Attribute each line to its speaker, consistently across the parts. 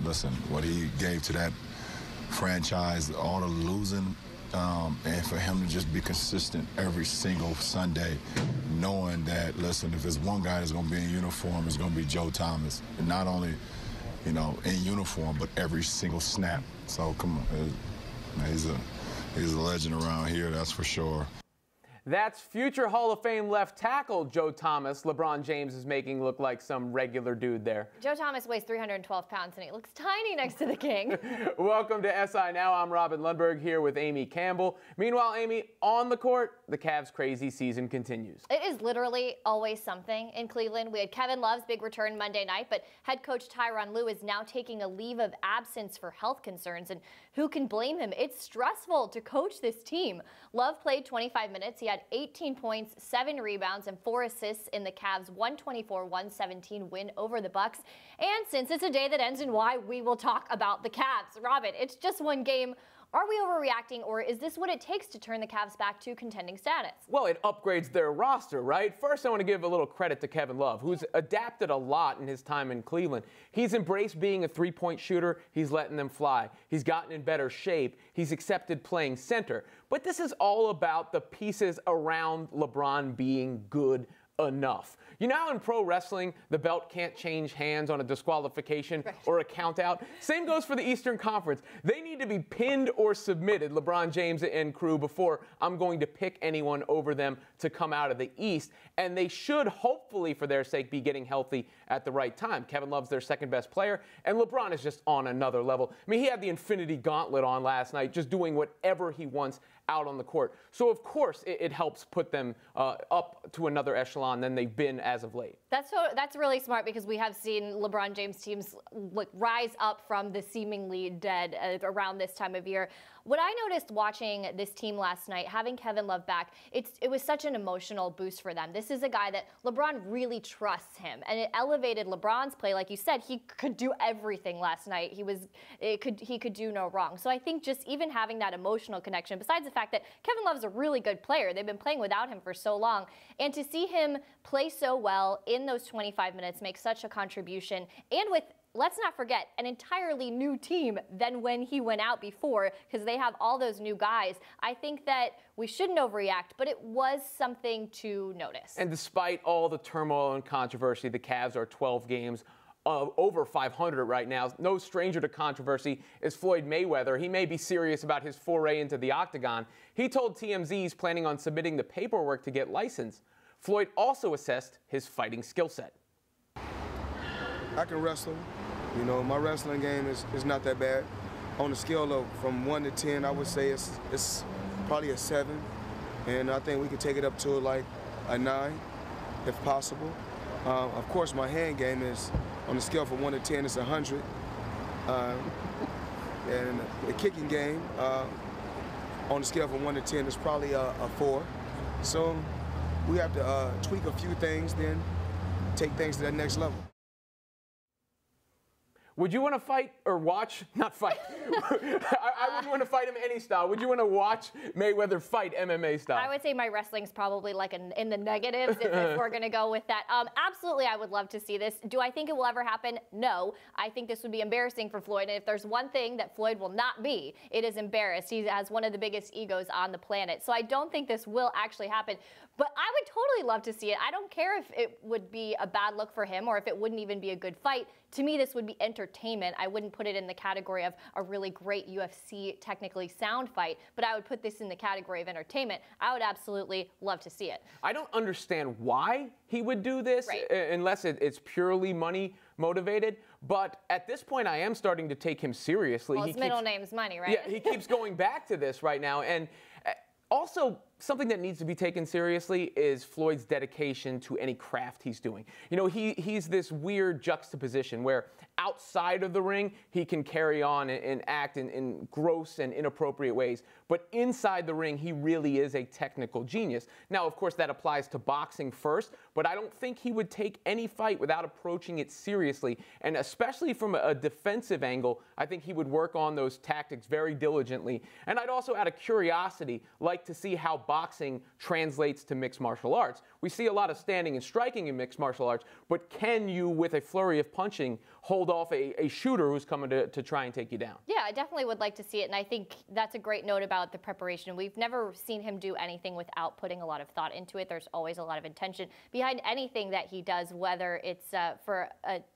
Speaker 1: listen, what he gave to that franchise, all the losing, and for him to just be consistent every single Sunday, knowing that, listen, if there's one guy that's going to be in uniform, it's going to be Joe Thomas. And not only, you know, in uniform, but every single snap. So, come on, he's a legend around here, that's for sure.
Speaker 2: That's future Hall of Fame left tackle Joe Thomas. LeBron James is making look like some regular dude there.
Speaker 3: Joe Thomas weighs 312 pounds, and he looks tiny next to the king.
Speaker 2: Welcome to SI Now. I'm Robin Lundberg here with Amy Campbell. Meanwhile, Amy, on the court, the Cavs' crazy season continues.
Speaker 3: It is literally always something in Cleveland. We had Kevin Love's big return Monday night, but head coach Tyronn Lue is now taking a leave of absence for health concerns, and who can blame him? It's stressful to coach this team. Love played 25 minutes. He had 18 points, 7 rebounds, and 4 assists in the Cavs' 124-117 win over the Bucks. And since it's a day that ends in Y, we will talk about the Cavs. Robin, it's just one game. Are we overreacting, or is this what it takes to turn the Cavs back to contending status?
Speaker 2: Well, it upgrades their roster, right? First, I want to give a little credit to Kevin Love, who's adapted a lot in his time in Cleveland. He's embraced being a three-point shooter. He's letting them fly. He's gotten in better shape. He's accepted playing center. But this is all about the pieces around LeBron being good enough. You know how in pro wrestling, the belt can't change hands on a disqualification or a count out? Same goes for the Eastern Conference. They need to be pinned or submitted, LeBron James and crew, before I'm going to pick anyone over them to come out of the East. And they should, hopefully, for their sake, be getting healthy at the right time. Kevin Love's their second best player, and LeBron is just on another level. I mean, he had the Infinity Gauntlet on last night, just doing whatever he wants out on the court. So, of course, it helps put them up to another echelon than they've been as of late.
Speaker 3: That's really smart, because we have seen LeBron James teams rise up from the seemingly dead around this time of year. What I noticed watching this team last night, having Kevin Love back, it was such an emotional boost for them. This is a guy that LeBron really trusts him, and it elevated LeBron's play. Like you said, he could do everything last night. He could do no wrong. So I think just even having that emotional connection, besides the fact that Kevin Love's a really good player, they've been playing without him for so long, and to see him play so well in those 25 minutes, make such a contribution, and with, let's not forget, an entirely new team than when he went out before, because they have all those new guys. I think that we shouldn't overreact, but it was something to notice.
Speaker 2: And despite all the turmoil and controversy, the Cavs are 12 games over 500 right now. No stranger to controversy is Floyd Mayweather. He may be serious about his foray into the Octagon. He told TMZ he's planning on submitting the paperwork to get licensed. Floyd also assessed his fighting skill set.
Speaker 4: I can wrestle. You know, my wrestling game is not that bad. On a scale of from 1 to 10, I would say it's probably a 7. And I think we could take it up to like a 9, if possible. Of course, my hand game is, on a scale from 1 to 10, it's 100. And the kicking game, on a scale from 1 to 10, is probably a 4. So we have to tweak a few things, then take things to that next level.
Speaker 2: Would you want to fight or watch, not fight, I wouldn't want to fight him any style. Would you want to watch Mayweather fight MMA style?
Speaker 3: I would say my wrestling's probably like in the negatives if we're going to go with that. Absolutely, I would love to see this. Do I think it will ever happen? No. I think this would be embarrassing for Floyd. And if there's one thing that Floyd will not be, it is embarrassed. He has one of the biggest egos on the planet. So I don't think this will actually happen. But I would totally love to see it. I don't care if it would be a bad look for him or if it wouldn't even be a good fight. To me, this would be entertainment. I wouldn't put it in the category of a really great UFC technically sound fight, but I would put this in the category of entertainment. I would absolutely love to see it.
Speaker 2: I don't understand why he would do this, unless it's purely money motivated. But at this point, I am starting to take him seriously.
Speaker 3: Well, his middle name's money, right?
Speaker 2: Yeah, he keeps going back to this right now. And also, something that needs to be taken seriously is Floyd's dedication to any craft he's doing. You know, he's this weird juxtaposition where outside of the ring, he can carry on and act in gross and inappropriate ways. But inside the ring, he really is a technical genius. Now, of course, that applies to boxing first, but I don't think he would take any fight without approaching it seriously. And especially from a defensive angle, I think he would work on those tactics very diligently. And I'd also, out of curiosity, like to see how boxing translates to mixed martial arts. We see a lot of standing and striking in mixed martial arts, but can you, with a flurry of punching, hold off a shooter who's coming to try and take you down?
Speaker 3: Yeah, I definitely would like to see it, and I think that's a great note about the preparation. We've never seen him do anything without putting a lot of thought into it. There's always a lot of intention behind anything that he does, whether it's for,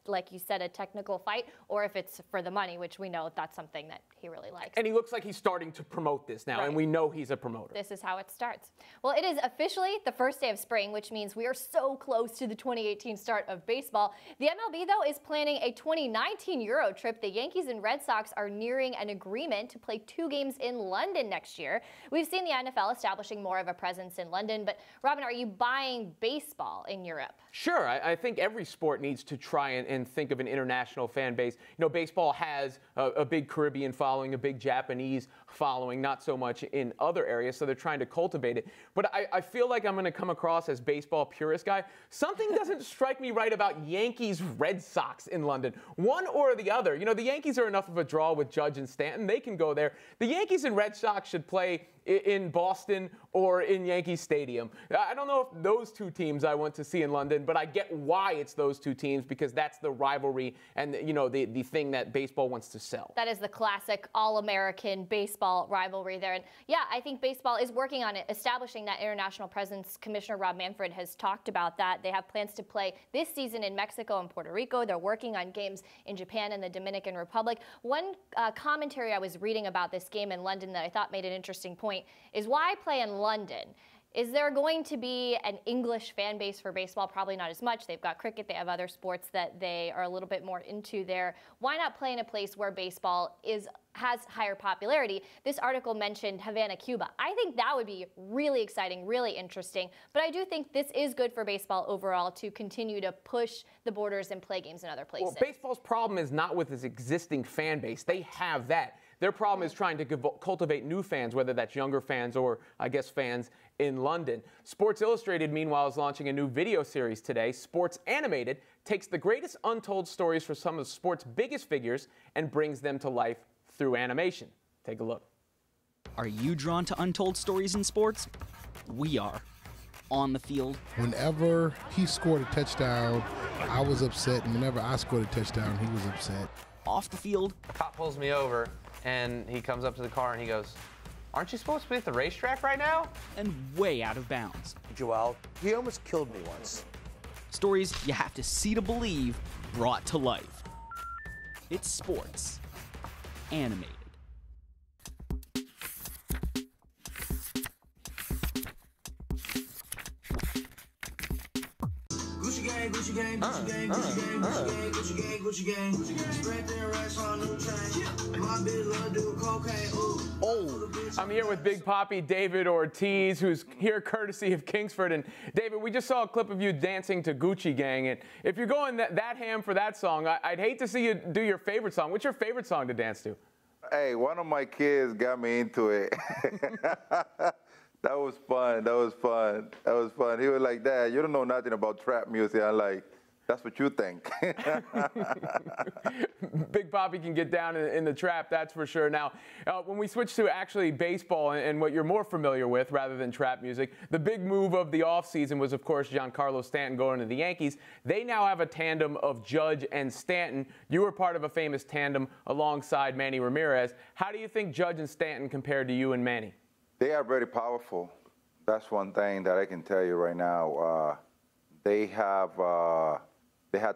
Speaker 3: like you said, a technical fight, or if it's for the money, which we know that's something that he really likes.
Speaker 2: And he looks like he's starting to promote this now, and we know he's a promoter.
Speaker 3: This is how it starts. Well, it is officially the first day of spring, which means we are so close to the 2018 start of baseball. The MLB, though, is planning a 2019 Euro trip. The Yankees and Red Sox are nearing an agreement to play 2 games in London next year. We've seen the NFL establishing more of a presence in London, but Robin, are you buying baseball in Europe?
Speaker 2: Sure. I think every sport needs to try and think of an international fan base. You know, baseball has a big Caribbean following, a big Japanese following, not so much in other areas, so they're trying to cultivate it. But I feel like I'm going to come across as baseball purist guy. Something doesn't strike me right about Yankees Red Sox in London. One or the other. You know, the Yankees are enough of a draw with Judge and Stanton. They can go there. The Yankees and Red Sox should play in Boston or in Yankee Stadium. I don't know if those two teams I want to see in London, but I get why it's those two teams, because that's the rivalry and, you know, the thing that baseball wants to sell.
Speaker 3: That is the classic all-American baseball rivalry there. And yeah, I think baseball is working on it, establishing that international presence. Commissioner Rob Manfred has talked about that. They have plans to play this season in Mexico and Puerto Rico. They're working on games in Japan and the Dominican Republic. One commentary I was reading about this game in London that I thought made an interesting point is, why play in London? Is there going to be an English fan base for baseball? Probably not as much. They've got cricket. They have other sports that they are a little bit more into there. Why not play in a place where baseball has higher popularity? This article mentioned Havana, Cuba. I think that would be really exciting, really interesting. But I do think this is good for baseball overall to continue to push the borders and play games in other places.
Speaker 2: Well, baseball's problem is not with its existing fan base. They have that. Their problem is trying to cultivate new fans, whether that's younger fans or, I guess, fans in London. Sports Illustrated, meanwhile, is launching a new video series today. Sports Animated takes the greatest untold stories for some of sports' biggest figures and brings them to life through animation. Take a look.
Speaker 5: Are you drawn to untold stories in sports? We are. On the field.
Speaker 6: Whenever he scored a touchdown, I was upset, and whenever I scored a touchdown, he was upset.
Speaker 5: Off the field.
Speaker 7: A cop pulls me over, and he comes up to the car and he goes, "Aren't you supposed to be at the racetrack right now?"
Speaker 5: And way out of bounds.
Speaker 8: Joel, he almost killed me once.
Speaker 5: Stories you have to see to believe, brought to life. It's Sports Animated.
Speaker 9: Gucci gang, Gucci gang, Gucci gang, Gucci gang, Gucci gang, Gucci gang, Gucci gang. Spread their racks on new chain. My bitch love do cocaine. Oh.
Speaker 2: I'm here with Big Papi David Ortiz, who's here courtesy of Kingsford. And David, we just saw a clip of you dancing to Gucci Gang. And if you're going that ham for that song, I'd hate to see you do your favorite song. What's your favorite song to dance to?
Speaker 10: Hey, one of my kids got me into it. That was fun. That was fun. That was fun. He was like, "Dad, you don't know nothing about trap music." I'm like, "That's what you think."
Speaker 2: Big Papi can get down in the trap, that's for sure. Now, when we switch to actually baseball and what you're more familiar with rather than trap music, the big move of the offseason was, of course, Giancarlo Stanton going to the Yankees. They now have a tandem of Judge and Stanton. You were part of a famous tandem alongside Manny Ramirez. How do you think Judge and Stanton compared to you and Manny?
Speaker 10: They are very powerful. That's one thing that I can tell you right now. They have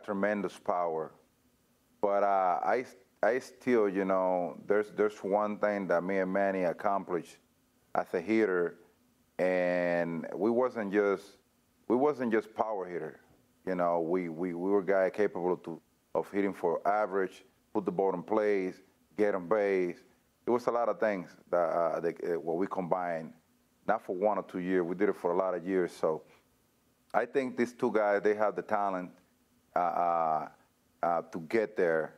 Speaker 10: tremendous power. But I still, you know, there's one thing that me and Manny accomplished as a hitter, and we wasn't just power hitter. You know, we were guys capable of hitting for average, put the ball in place, get on base. It was a lot of things that what we combined, not for 1 or 2 years. We did it for a lot of years. So I think these two guys, they have the talent to get there,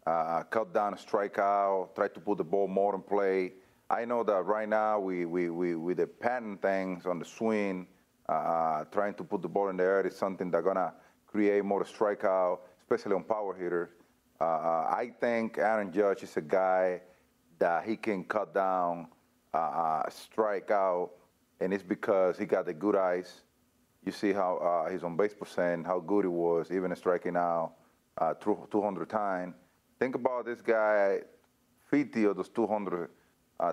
Speaker 10: cut down a strikeout, try to put the ball more in play. I know that right now we the patent things on the swing, trying to put the ball in the air is something that's gonna create more strikeout, especially on power hitters. I think Aaron Judge is a guy that he can cut down, strike out, and it's because he got the good eyes. You see how his on-base percent, how good he was, even striking out 200 times. Think about this guy, 50 of those 200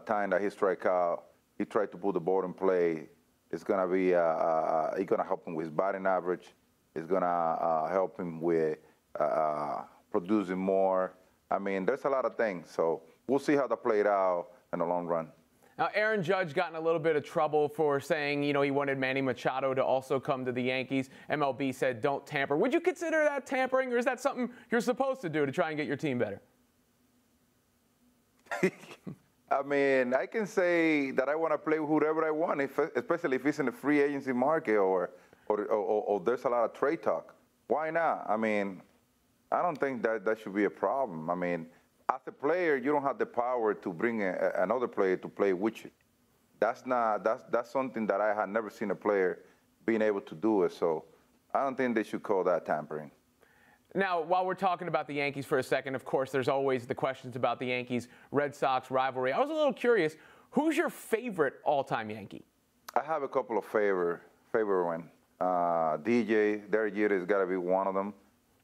Speaker 10: times that he strike out, he tried to put the ball in play. It's gonna be, it's gonna help him with his batting average. It's gonna help him with producing more. I mean, there's a lot of things. So we'll see how that played out in the long run.
Speaker 2: Now, Aaron Judge got in a little bit of trouble for saying, he wanted Manny Machado to also come to the Yankees. MLB said don't tamper. Would you consider that tampering, or is that something you're supposed to do to try and get your team better?
Speaker 10: I mean, I can say that I want to play with whoever I want, especially if it's in the free agency market or there's a lot of trade talk. Why not? I mean, I don't think that should be a problem. I mean, as a player, you don't have the power to bring another player to play with you. That's something that I had never seen a player being able to do it. So I don't think they should call that tampering.
Speaker 2: Now, while we're talking about the Yankees for a second, of course, there's always the questions about the Yankees-Red Sox rivalry. I was a little curious, who's your favorite all-time Yankee?
Speaker 10: I have a couple of favorite ones. DJ, Derek Jeter has got to be one of them,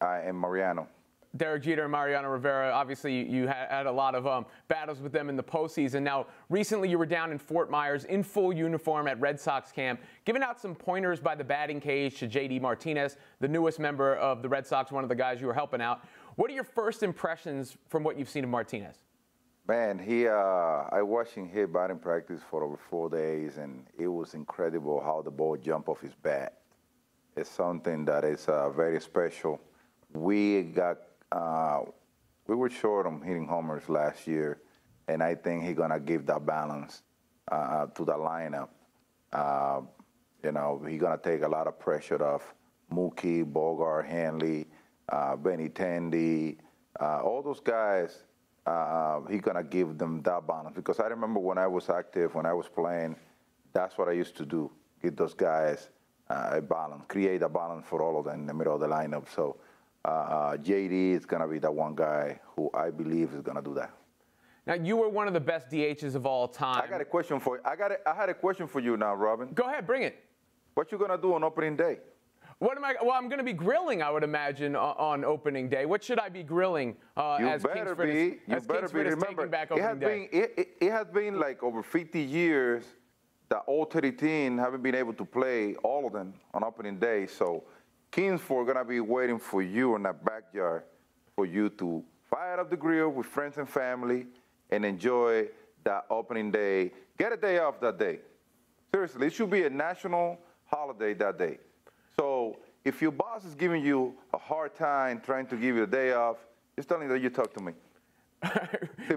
Speaker 10: and Mariano.
Speaker 2: Derek Jeter and Mariano Rivera, obviously you had a lot of battles with them in the postseason. Now, recently you were down in Fort Myers in full uniform at Red Sox camp, giving out some pointers by the batting cage to J.D. Martinez, the newest member of the Red Sox, one of the guys you were helping out. What are your first impressions from what you've seen of Martinez?
Speaker 10: Man, I watched him hit batting practice for over 4 days, and it was incredible how the ball jumped off his bat. It's something that is very special. We were short on hitting homers last year, and I think he's gonna give that balance to the lineup. He's gonna take a lot of pressure off Mookie, Bogart, Hanley, Benny Tandy, all those guys. He's gonna give them that balance, because I remember when I was active, when I was playing, that's what I used to do: give those guys a balance, create a balance for all of them in the middle of the lineup. So. JD is going to be the one guy who I believe is going to do that.
Speaker 2: Now, you were one of the best DHs of all time.
Speaker 10: I got a question for you. I had a question for you now, Robin.
Speaker 2: Go ahead, bring it.
Speaker 10: What you going to do on opening day?
Speaker 2: Well, I'm going to be grilling, I would imagine, on opening day. What should I be grilling as Kingsford is taking back opening day?
Speaker 10: It has been like over 50 years that all 30 teams haven't been able to play all of them on opening day. So Kingsford gonna be waiting for you in that backyard for you to fire up the grill with friends and family and enjoy that opening day. Get a day off that day. Seriously, it should be a national holiday that day. So if your boss is giving you a hard time trying to give you a day off, just tell him that you talk to me.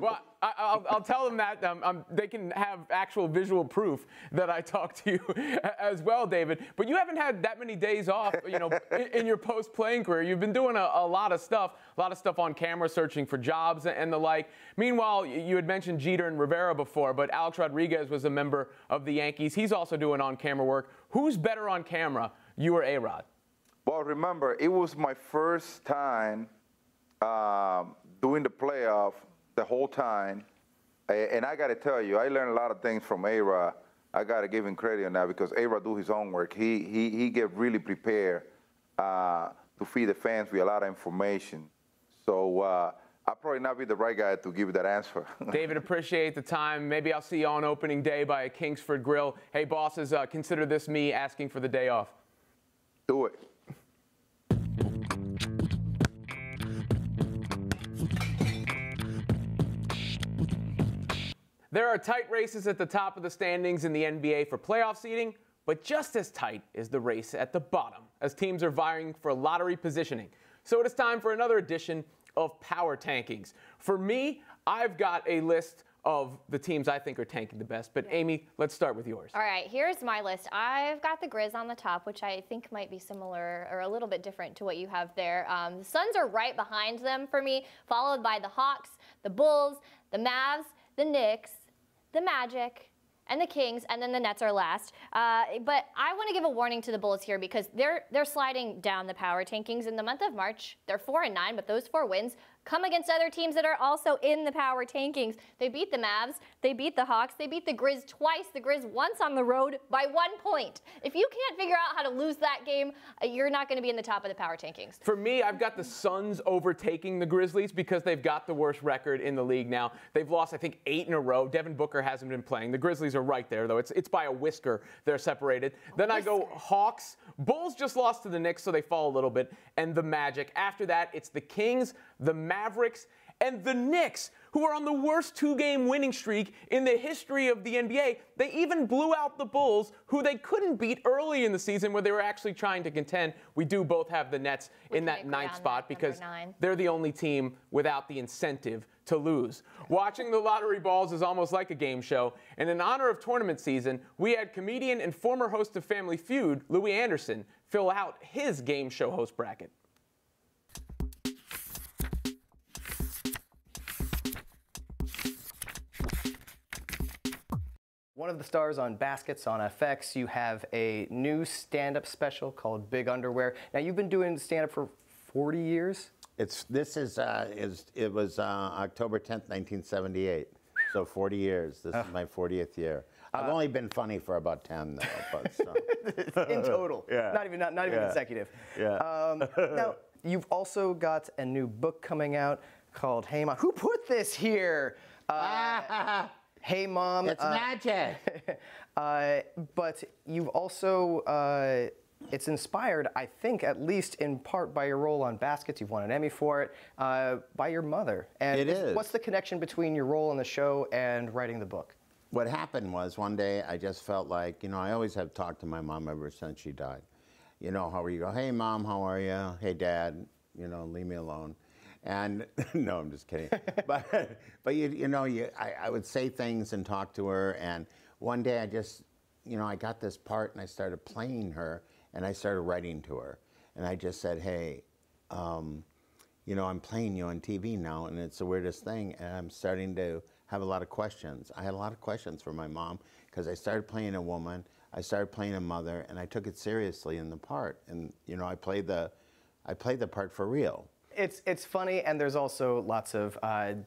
Speaker 2: Well, I'll tell them that they can have actual visual proof that I talked to you as well, David. But you haven't had that many days off, in your post-playing career. You've been doing a lot of stuff on camera, searching for jobs and the like. Meanwhile, you had mentioned Jeter and Rivera before, but Alex Rodriguez was a member of the Yankees. He's also doing on-camera work. Who's better on camera, you or A-Rod?
Speaker 10: Well, remember, it was my first time doing the playoff the whole time, and I got to tell you, I learned a lot of things from A-Rod. I got to give him credit on that, because A-Rod do his own work. He get really prepared to feed the fans with a lot of information. So I'll probably not be the right guy to give you that answer.
Speaker 2: David, appreciate the time. Maybe I'll see you on opening day by a Kingsford Grill. Hey, bosses, consider this me asking for the day off.
Speaker 10: Do it.
Speaker 2: There are tight races at the top of the standings in the NBA for playoff seeding, but just as tight is the race at the bottom, as teams are vying for lottery positioning. So it is time for another edition of Power Tankings. For me, I've got a list of the teams I think are tanking the best. But Amy, let's start with yours.
Speaker 3: All right, here's my list. I've got the Grizz on the top, which I think might be similar or a little bit different to what you have there. The Suns are right behind them for me, followed by the Hawks, the Bulls, the Mavs, the Knicks, the Magic, and the Kings, and then the Nets are last. But I want to give a warning to the Bulls here, because they're sliding down the power tankings in the month of March. They're 4-9, but those 4 wins come against other teams that are also in the power tankings. They beat the Mavs, they beat the Hawks, they beat the Grizz twice, the Grizz once on the road by 1 point. If you can't figure out how to lose that game, you're not going to be in the top of the power tankings.
Speaker 2: For me, I've got the Suns overtaking the Grizzlies because they've got the worst record in the league now. They've lost, I think, 8 in a row. Devin Booker hasn't been playing. The Grizzlies are right there, though. It's by a whisker. They're separated. Then I go Hawks. Bulls just lost to the Knicks, so they fall a little bit. And the Magic. After that, it's the Kings, the Mavericks, and the Knicks, who are on the worst 2-game winning streak in the history of the NBA. They even blew out the Bulls, who they couldn't beat early in the season where they were actually trying to contend. We do both have the Nets in that 9th spot because they're the only team without the incentive to lose. Watching the lottery balls is almost like a game show, and in honor of tournament season, we had comedian and former host of Family Feud, Louie Anderson, fill out his game show host bracket.
Speaker 11: One of the stars on Baskets on FX, you have a new stand-up special called Big Underwear. Now, you've been doing stand-up for 40 years?
Speaker 12: It was October 10th, 1978. So 40 years. This is my 40th year. I've only been funny for about 10, though. But, so.
Speaker 11: In total.
Speaker 12: Yeah.
Speaker 11: Not even consecutive.
Speaker 12: Yeah.
Speaker 11: Now, you've also got a new book coming out called Hey Mom. Who put this here? Hey Mom.
Speaker 12: It's magic.
Speaker 11: But you've also, it's inspired, I think, at least in part by your role on Baskets. You've won an Emmy for it, by your mother. And
Speaker 12: it is.
Speaker 11: What's the connection between your role on the show and writing the book?
Speaker 12: What happened was one day I just felt like, I always have talked to my mom ever since she died. How are you? Hey, Mom, how are you? Hey, Dad, leave me alone. And no, I'm just kidding. but I would say things and talk to her. And one day I just, I got this part and I started playing her and I started writing to her. And I just said, hey, I'm playing you on TV now and it's the weirdest thing. And I'm starting to have a lot of questions. I had a lot of questions for my mom because I started playing a woman, I started playing a mother, and I took it seriously in the part. And I played the part for real.
Speaker 11: It's funny, and there's also lots of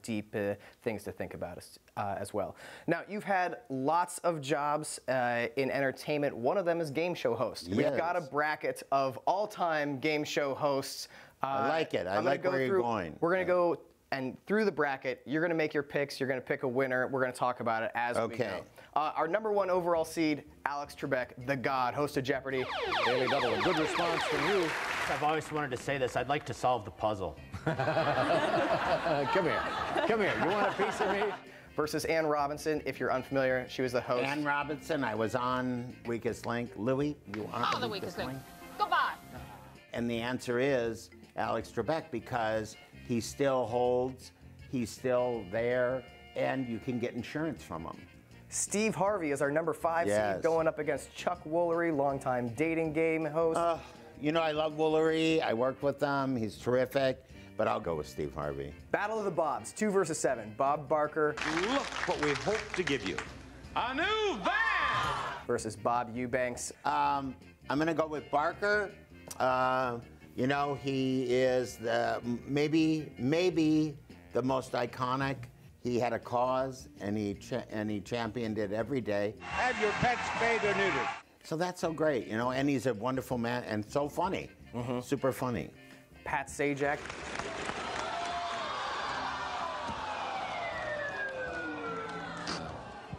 Speaker 11: deep things to think about as well. Now, you've had lots of jobs in entertainment. One of them is game show host.
Speaker 12: Yes.
Speaker 11: We've got a bracket of all-time game show hosts.
Speaker 12: I like it. I like where you're going.
Speaker 11: We're going to go and through the bracket. You're going to make your picks. You're going to pick a winner. We're going to talk about it as we go. Our #1 overall seed, Alex Trebek, the God, host of Jeopardy. Daily Double, a good response from you.
Speaker 13: I've always wanted to say this. I'd like to solve the puzzle.
Speaker 11: Come here. Come here. You want a piece of me? Versus Ann Robinson. If you're unfamiliar, she was the host.
Speaker 12: Ann Robinson, I was on Weakest Link. Louie, you are
Speaker 14: the Weakest Link. Goodbye.
Speaker 12: And the answer is Alex Trebek because he still holds, he's still there, and you can get insurance from him.
Speaker 11: Steve Harvey is our #5 seed going up against Chuck Woolery, longtime dating game host.
Speaker 12: I love Woolery. I worked with him. He's terrific. But I'll go with Steve Harvey.
Speaker 11: Battle of the Bobs, 2 versus 7. Bob Barker.
Speaker 15: Look what we hope to give you. A new van!
Speaker 11: Versus Bob Eubanks.
Speaker 12: I'm going to go with Barker. He is maybe the most iconic. He had a cause, and he championed it every day.
Speaker 15: Have your pets spayed or neutered.
Speaker 12: So that's so great, and he's a wonderful man and so funny, super funny.
Speaker 11: Pat Sajak.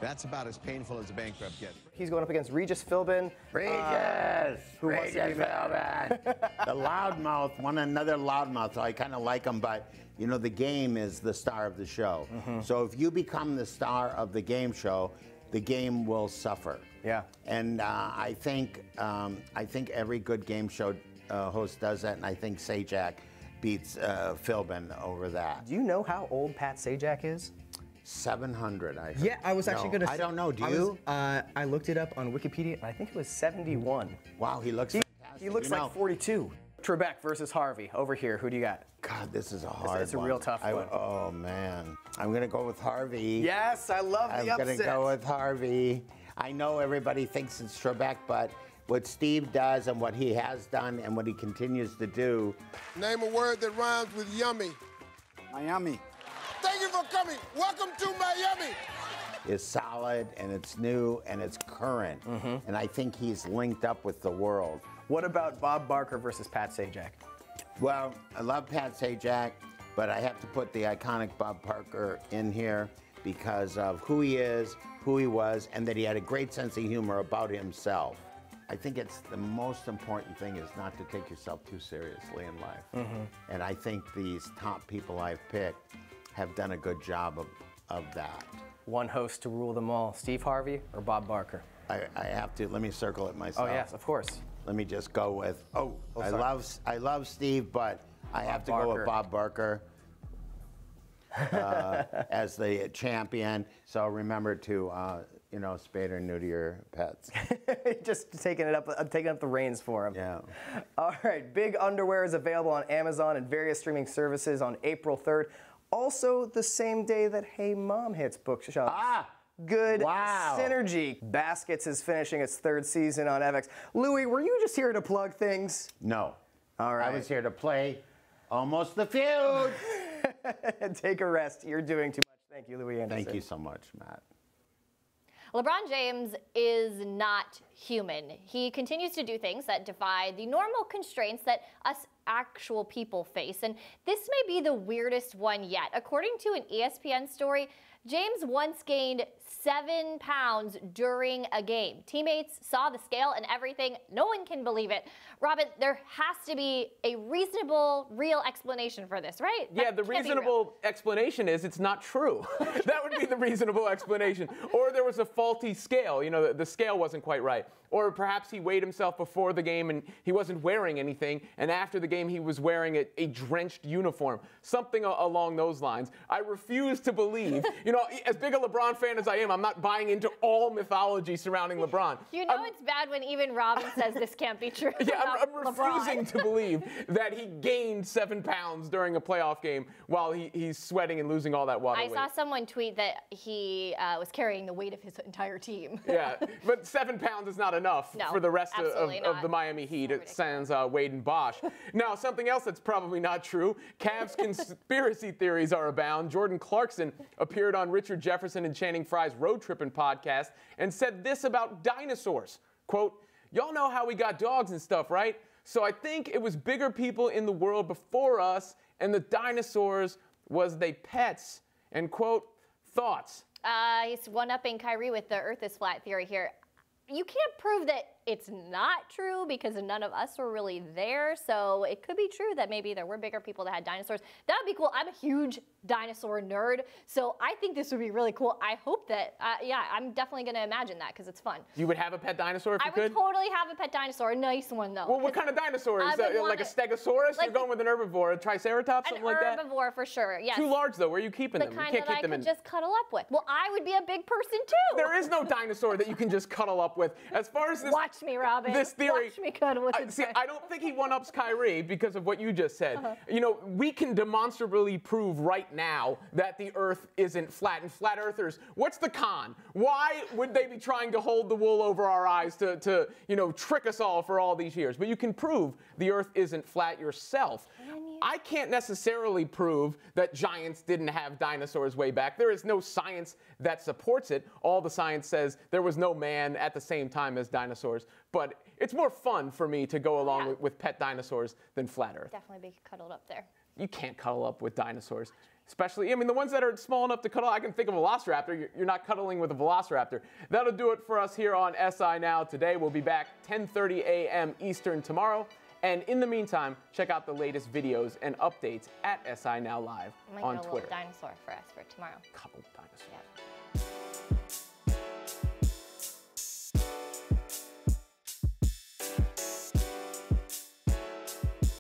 Speaker 16: That's about as painful as a bankrupt gets.
Speaker 11: He's going up against Regis Philbin.
Speaker 12: Regis Philbin. The loudmouth, another loudmouth. So I kind of like him, but the game is the star of the show. So if you become the star of the game show, the game will suffer.
Speaker 11: Yeah.
Speaker 12: And I think every good game show host does that, and I think Sajak beats Philbin over that.
Speaker 11: Do you know how old Pat Sajak is?
Speaker 12: 700, I heard.
Speaker 11: Yeah, I was actually going to say.
Speaker 12: I don't know. Do you?
Speaker 11: I looked it up on Wikipedia, and I think it was 71.
Speaker 12: Wow, he looks fantastic.
Speaker 11: He looks like 42. Trebek versus Harvey. Over here, who do you got?
Speaker 12: God, this is a hard one.
Speaker 11: It's a real tough one.
Speaker 12: Oh, man. I'm going to go with Harvey.
Speaker 11: Yes, I love the upset.
Speaker 12: I'm going to go with Harvey. I know everybody thinks it's Trebek, but what Steve does and what he has done and what he continues to do.
Speaker 17: Name a word that rhymes with yummy.
Speaker 14: Miami.
Speaker 17: Thank you for coming. Welcome to Miami.
Speaker 12: Is solid, and it's new, and it's current. And I think he's linked up with the world.
Speaker 11: What about Bob Barker versus Pat Sajak?
Speaker 12: Well, I love Pat Sajak, but I have to put the iconic Bob Barker in here because of who he is, who he was, and that he had a great sense of humor about himself. I think it's the most important thing is not to take yourself too seriously in life. And I think these top people I've picked have done a good job of that.
Speaker 11: One host to rule them all, Steve Harvey or Bob Barker?
Speaker 12: I have to, let me circle it myself.
Speaker 11: Oh yes, of course.
Speaker 12: Let me just go with, I love Steve, but I have to go with Bob Barker as the champion. So remember to, spay or neuter your pets.
Speaker 11: Just taking up the reins for him.
Speaker 12: Yeah.
Speaker 11: All right, Big Underwear is available on Amazon and various streaming services on April 3rd. Also the same day that Hey Mom hits bookshops. Good synergy. Baskets is finishing its 3rd season on FX. Louie, were you just here to plug things?
Speaker 12: No.
Speaker 11: All right.
Speaker 12: I was here to play Almost the Feud.
Speaker 11: Take a rest. You're doing too much. Thank you, Louie Anderson.
Speaker 12: Thank you so much, Matt.
Speaker 3: LeBron James is not human. He continues to do things that defy the normal constraints that us actual people face. And this may be the weirdest one yet. According to an ESPN story, James once gained 7 pounds during a game. Teammates saw the scale and everything. No one can believe it. Robin, there has to be a reasonable, real explanation for this, right?
Speaker 2: Yeah, the reasonable explanation is it's not true. That would be the reasonable explanation. Or there was a faulty scale. The scale wasn't quite right. Or perhaps he weighed himself before the game and he wasn't wearing anything, and after the game he was wearing a drenched uniform. Something along those lines. I refuse to believe, as big a LeBron fan as I am, I'm not buying into all mythology surrounding LeBron.
Speaker 3: It's bad when even Robin says this can't be true.
Speaker 2: Yeah, I'm refusing to believe that he gained 7 pounds during a playoff game while he's sweating and losing all that water weight.
Speaker 3: I saw someone tweet that he was carrying the weight of his entire team.
Speaker 2: Yeah, but 7 pounds is not enough for the rest of the Miami Heat. It sans Wade and Bosch. Now, something else that's probably not true. Cavs conspiracy theories are abound. Jordan Clarkson appeared on Richard Jefferson and Channing Frye's Road Trippin' podcast and said this about dinosaurs. Quote, "Y'all know how we got dogs and stuff, right? So I think it was bigger people in the world before us, and the dinosaurs was they pets." And quote, thoughts?
Speaker 3: He's one-upping Kyrie with the Earth is flat theory here. You can't prove that it's not true because none of us were really there. So it could be true that maybe there were bigger people that had dinosaurs. That would be cool. I'm a huge dinosaur nerd, so I think this would be really cool. I hope that, I'm definitely going to imagine that because it's fun.
Speaker 2: You would have a pet dinosaur if you could?
Speaker 3: I would totally have a pet dinosaur, a nice one though.
Speaker 2: Well, what kind of dinosaur? Is that like a stegosaurus? You're going with an herbivore, a triceratops, something like that?
Speaker 3: An herbivore for sure, yes.
Speaker 2: Too large though, where are you keeping them?
Speaker 3: The kind that I could just cuddle up with. Well, I would be a big person too.
Speaker 2: There is no dinosaur that you can just cuddle up with. As far as this...
Speaker 3: Watch me, Robin.
Speaker 2: This theory...
Speaker 3: Watch me cuddle with him.
Speaker 2: See, I don't think he one-ups Kyrie because of what you just said. We can demonstrably prove right now that the Earth isn't flat. And flat earthers, what's the con? Why would they be trying to hold the wool over our eyes to trick us all for all these years? But you can prove the Earth isn't flat yourself. I can't necessarily prove that giants didn't have dinosaurs way back. There is no science that supports it. All the science says there was no man at the same time as dinosaurs. But it's more fun for me to go along with pet dinosaurs than flat Earth.
Speaker 3: Definitely be cuddled up there.
Speaker 2: You can't cuddle up with dinosaurs. Especially, the ones that are small enough to cuddle, I can think of a velociraptor. You're not cuddling with a velociraptor. That'll do it for us here on SI Now today. We'll be back 10:30 a.m. Eastern tomorrow. And in the meantime, check out the latest videos and updates at SI Now Live on Twitter.
Speaker 3: Dinosaur for us for tomorrow.
Speaker 2: Cuddle dinosaur.
Speaker 3: Yeah.